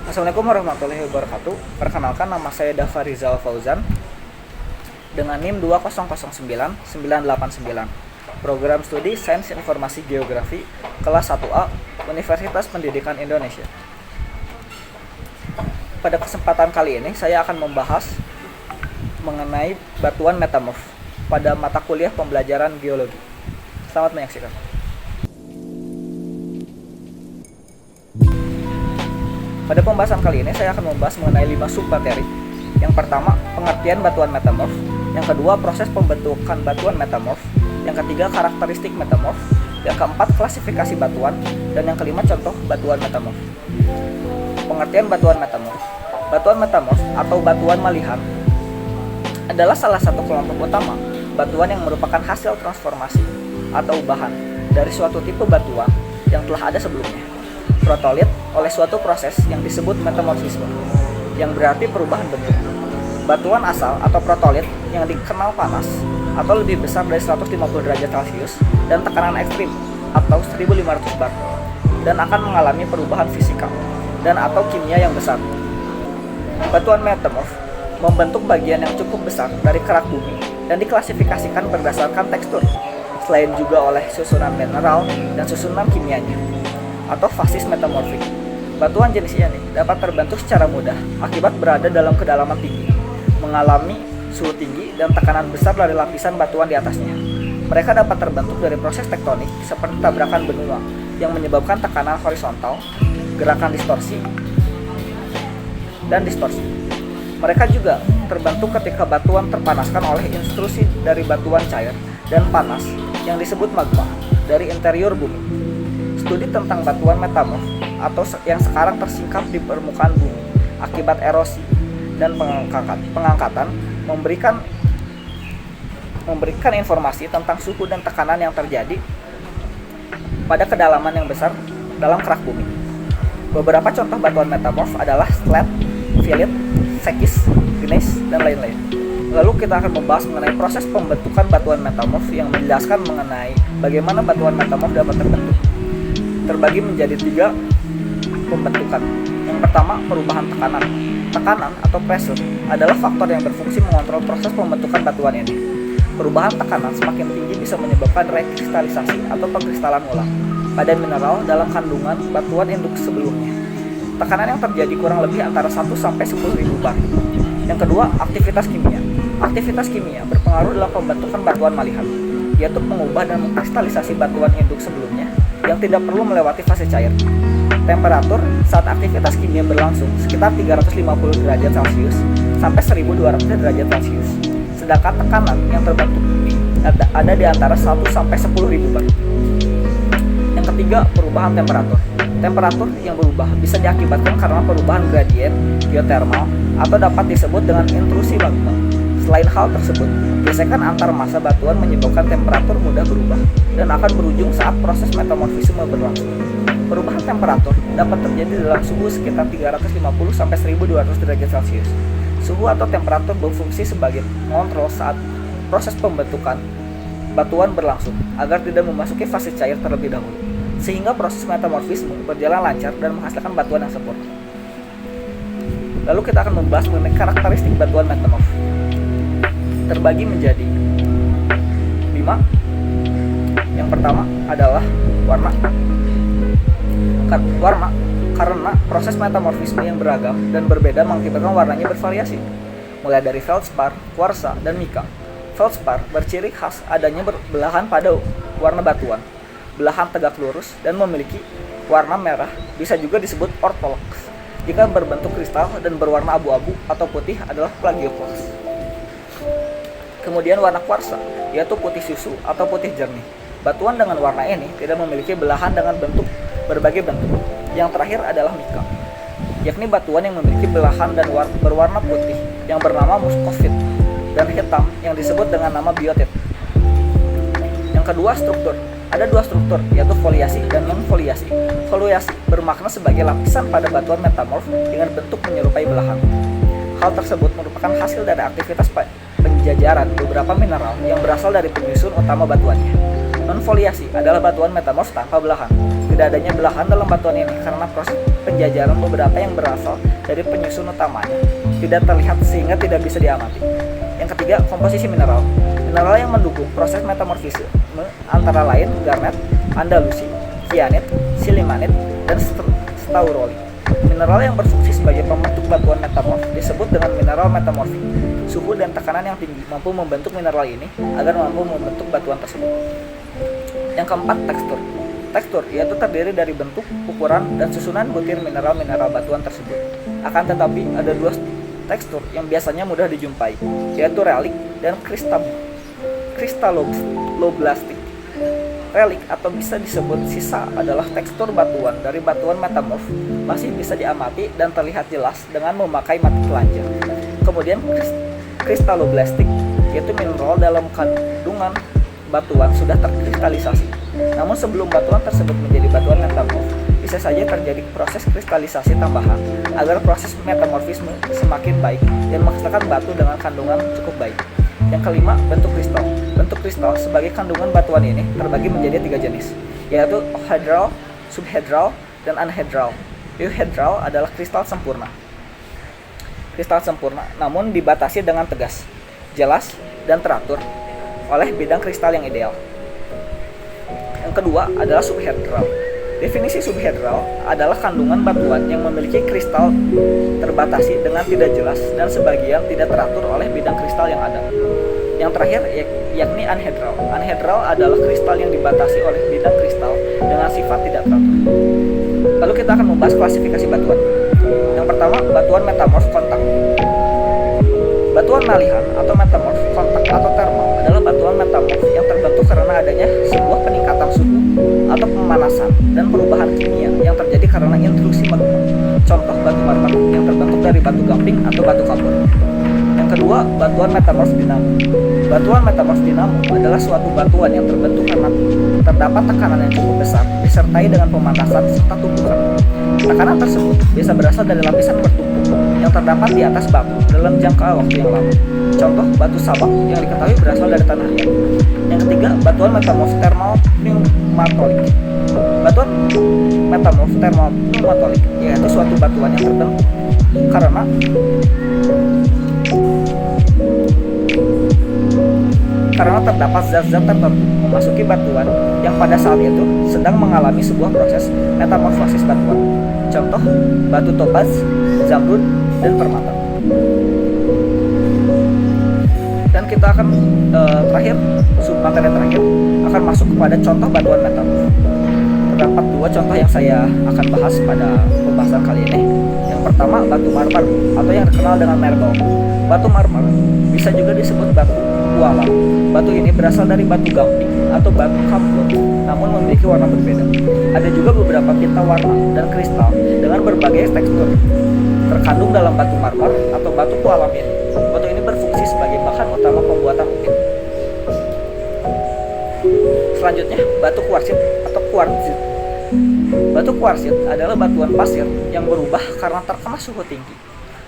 Assalamualaikum warahmatullahi wabarakatuh. Perkenalkan, nama saya Dafa Rizal Fauzan dengan NIM 2009989. Program Studi Sains Informasi Geografi kelas 1A Universitas Pendidikan Indonesia. Pada kesempatan kali ini saya akan membahas mengenai batuan metamorf pada mata kuliah pembelajaran geologi. Selamat menyaksikan. Pada pembahasan kali ini saya akan membahas mengenai 5 submateri. Yang pertama, pengertian batuan metamorf. Yang kedua, proses pembentukan batuan metamorf. Yang ketiga, karakteristik metamorf. Yang keempat, klasifikasi batuan. Dan yang kelima, contoh batuan metamorf. Pengertian batuan metamorf. Batuan metamorf atau batuan malihan adalah salah satu kelompok utama batuan yang merupakan hasil transformasi atau bahan dari suatu tipe batuan yang telah ada sebelumnya, protolit, oleh suatu proses yang disebut metamorfisme, yang berarti perubahan bentuk. Batuan asal atau protolit yang dikenal panas atau lebih besar dari 150 derajat Celcius dan tekanan ekstrim atau 1500 bar, dan akan mengalami perubahan fisika dan atau kimia yang besar. Batuan metamorf membentuk bagian yang cukup besar dari kerak bumi dan diklasifikasikan berdasarkan tekstur, selain juga oleh susunan mineral dan susunan kimianya atau fasis metamorfik. Batuan jenis ini dapat terbentuk secara mudah akibat berada dalam kedalaman tinggi, mengalami suhu tinggi dan tekanan besar dari lapisan batuan di atasnya. Mereka dapat terbentuk dari proses tektonik seperti tabrakan benua yang menyebabkan tekanan horizontal, gerakan distorsi, dan distorsi. Mereka juga terbentuk ketika batuan terpanaskan oleh intrusi dari batuan cair dan panas yang disebut magma dari interior bumi. Studi tentang batuan metamorf atau yang sekarang tersingkap di permukaan bumi akibat erosi dan pengangkatan memberikan informasi tentang suhu dan tekanan yang terjadi pada kedalaman yang besar dalam kerak bumi. Beberapa contoh batuan metamorf adalah slate, fillit, sekis, gneiss, dan lain-lain. Lalu kita akan membahas mengenai proses pembentukan batuan metamorf yang menjelaskan mengenai bagaimana batuan metamorf dapat terbentuk. Terbagi menjadi 3 pembentukan. Yang pertama, perubahan tekanan. Tekanan atau pressure adalah faktor yang berfungsi mengontrol proses pembentukan batuan ini. Perubahan tekanan semakin tinggi bisa menyebabkan rekristalisasi atau pengkristalan ulang pada mineral dalam kandungan batuan induk sebelumnya. Tekanan yang terjadi kurang lebih antara 1 sampai 10.000 bar. Yang kedua, aktivitas kimia. Aktivitas kimia berpengaruh dalam pembentukan batuan malihan, yaitu mengubah dan mengkristalisasi batuan induk sebelumnya yang tidak perlu melewati fase cair. Temperatur saat aktivitas kimia berlangsung sekitar 350 derajat Celcius sampai 1200 derajat Celcius. Sedangkan tekanan yang terbentuk ada di antara 1 sampai 10.000 bar. Yang ketiga, perubahan temperatur. Temperatur yang berubah bisa diakibatkan karena perubahan gradien geotermal atau dapat disebut dengan intrusi magma. Selain hal tersebut, gesekan antar massa batuan menyebabkan temperatur mudah berubah dan akan berujung saat proses metamorfisme berlangsung. Perubahan temperatur dapat terjadi dalam suhu sekitar 350 sampai 1200 derajat Celcius. Suhu atau temperatur berfungsi sebagai mengontrol saat proses pembentukan batuan berlangsung agar tidak memasuki fase cair terlebih dahulu, sehingga proses metamorfisme berjalan lancar dan menghasilkan batuan yang sempurna. Lalu kita akan membahas mengenai karakteristik batuan metamorf. Terbagi menjadi 5. Yang pertama adalah warna. Karena proses metamorfisme yang beragam dan berbeda mengakibatkan warnanya bervariasi, mulai dari feldspar, kuarsa, dan mika. Feldspar berciri khas adanya belahan pada warna batuan, belahan tegak lurus, dan memiliki warna merah, bisa juga disebut ortholox. Jika berbentuk kristal dan berwarna abu-abu atau putih adalah plagioclase. Kemudian warna kuarsa, yaitu putih susu atau putih jernih. Batuan dengan warna ini tidak memiliki belahan dengan berbagai bentuk. Yang terakhir adalah mika, yakni batuan yang memiliki belahan dan berwarna putih yang bernama muscovite dan hitam yang disebut dengan nama biotit. Yang kedua, struktur. Ada 2 struktur, yaitu foliasi dan non-foliasi. Foliasi bermakna sebagai lapisan pada batuan metamorf dengan bentuk menyerupai belahan. Hal tersebut merupakan hasil dari aktivitas penjajaran beberapa mineral yang berasal dari penyusun utama batuannya. Non-foliasi adalah batuan metamorf tanpa belahan. Tidak adanya belahan dalam batuan ini karena proses penjajaran beberapa yang berasal dari penyusun utamanya tidak terlihat sehingga tidak bisa diamati. Yang ketiga, komposisi mineral. Mineral yang mendukung proses metamorfisme antara lain garnet, andalusi, kyanit, silimanit, dan staurolite. Mineral yang berfungsi sebagai pembentuk batuan metamorf disebut dengan mineral metamorfik. Suhu dan tekanan yang tinggi mampu membentuk mineral ini agar mampu membentuk batuan tersebut. Yang keempat, tekstur. Tekstur yaitu terdiri dari bentuk, ukuran, dan susunan butir mineral-mineral batuan tersebut. Akan tetapi ada dua tekstur yang biasanya mudah dijumpai, yaitu relik dan kristaloblastik. Relik atau bisa disebut sisa adalah tekstur batuan dari batuan metamorf masih bisa diamati dan terlihat jelas dengan memakai mata telanjang. Kemudian kristaloblastik yaitu mineral dalam kandungan batuan sudah terkristalisasi. Namun sebelum batuan tersebut menjadi batuan metamorf, bisa saja terjadi proses kristalisasi tambahan agar proses metamorfisme semakin baik dan menghasilkan batu dengan kandungan cukup baik. Yang kelima, bentuk kristal. Bentuk kristal sebagai kandungan batuan ini terbagi menjadi 3 jenis, yaitu euhedral, subhedral, dan anhedral. Euhedral adalah kristal sempurna. Kristal sempurna namun dibatasi dengan tegas, jelas, dan teratur oleh bidang kristal yang ideal. Yang kedua adalah subhedral. Definisi subhedral adalah kandungan batuan yang memiliki kristal terbatasi dengan tidak jelas dan sebagian tidak teratur oleh bidang kristal yang ada. Yang terakhir yakni anhedral. Anhedral adalah kristal yang dibatasi oleh bidang kristal dengan sifat tidak teratur. Lalu kita akan membahas klasifikasi batuan. Yang pertama, batuan metamorf kontak. Batuan malihan atau metamorf kontak atau thermal adalah batuan metamorf yang terbentuk karena adanya sebuah peningkatan suhu atau pemanasan dan perubahan kimia yang terjadi karena intrusi magma. Contoh batu marmer yang terbentuk dari batu gamping atau batu kapur. Yang kedua, batuan metamorf dinamo. Batuan metamorf dinamo adalah suatu batuan yang terbentuk karena terdapat tekanan yang cukup besar disertai dengan pemanasan serta tumbukan. Tekanan tersebut bisa berasal dari lapisan bertumpuk yang terdapat di atas batu dalam jangka waktu yang lama. Contoh batu sabak yang diketahui berasal dari tanah liat. Yang ketiga, batuan metamorf thermal pneumatolik. Batuan metamorf thermal pneumatolik yaitu suatu batuan yang terbentuk karena terdapat zat-zat tertentu memasuki batuan yang pada saat itu sedang mengalami sebuah proses metamorfosis batuan. Contoh batu topaz, zamrud, dan permata. Dan kita akan materi terakhir akan masuk kepada contoh batuan metamorf. Terdapat 2 contoh yang saya akan bahas pada pembahasan kali ini. Yang pertama, batu marmer atau yang dikenal dengan marble. Batu marmer bisa juga disebut batu pualam. Batu ini berasal dari batu gamping atau batu kapur, namun memiliki warna berbeda. Ada juga beberapa pita warna dan kristal dengan berbagai tekstur terkandung dalam batu marmer atau batu pualam ini. Batu ini berfungsi sebagai bahan utama pembuatan ukit. Selanjutnya, batu kuarsit atau kuartsit. Batu kuarsit adalah batuan pasir yang berubah karena terkena suhu tinggi.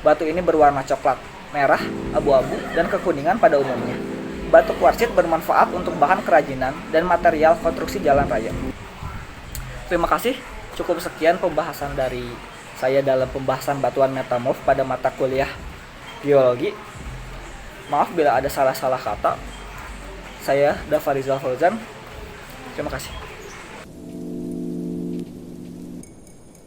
Batu ini berwarna coklat, merah, abu-abu, dan kekuningan pada umumnya. Batu kuarsit bermanfaat untuk bahan kerajinan dan material konstruksi jalan raya. Terima kasih, cukup sekian pembahasan dari saya dalam pembahasan batuan metamorf pada mata kuliah biologi. Maaf bila ada salah-salah kata. Saya Dava Rizal Fauzan. Terima kasih.